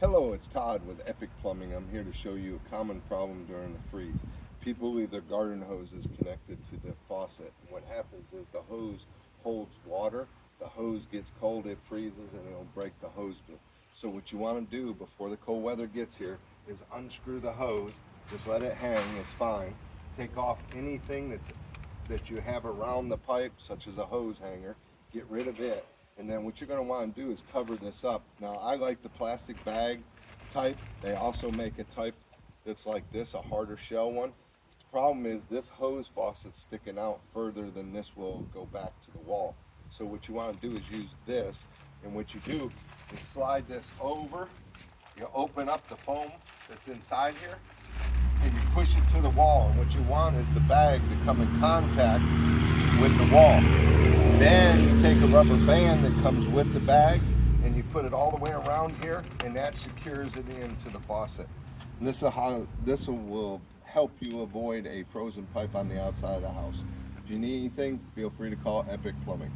Hello, it's Todd with Epic Plumbing. I'm here to show you a common problem during the freeze. People leave their garden hoses connected to the faucet. And what happens is the hose holds water, the hose gets cold, it freezes, and it'll break the hose bill. So what you want to do before the cold weather gets here is unscrew the hose, just let it hang, it's fine. Take off anything that you have around the pipe, such as a hose hanger, get rid of it. And then what you're going to want to do is cover this up. Now I like the plastic bag type. They also make a type that's like this, a harder shell one. The problem is this hose faucet's sticking out further than this will go back to the wall. So what you want to do is use this, and what you do is slide this over, you open up the foam that's inside here, and you push it to the wall. And what you want is the bag to come in contact with the wall. Then you take a rubber band that comes with the bag and you put it all the way around here, and that secures it into the faucet. And this will help you avoid a frozen pipe on the outside of the house. If you need anything, feel free to call Epic Plumbing.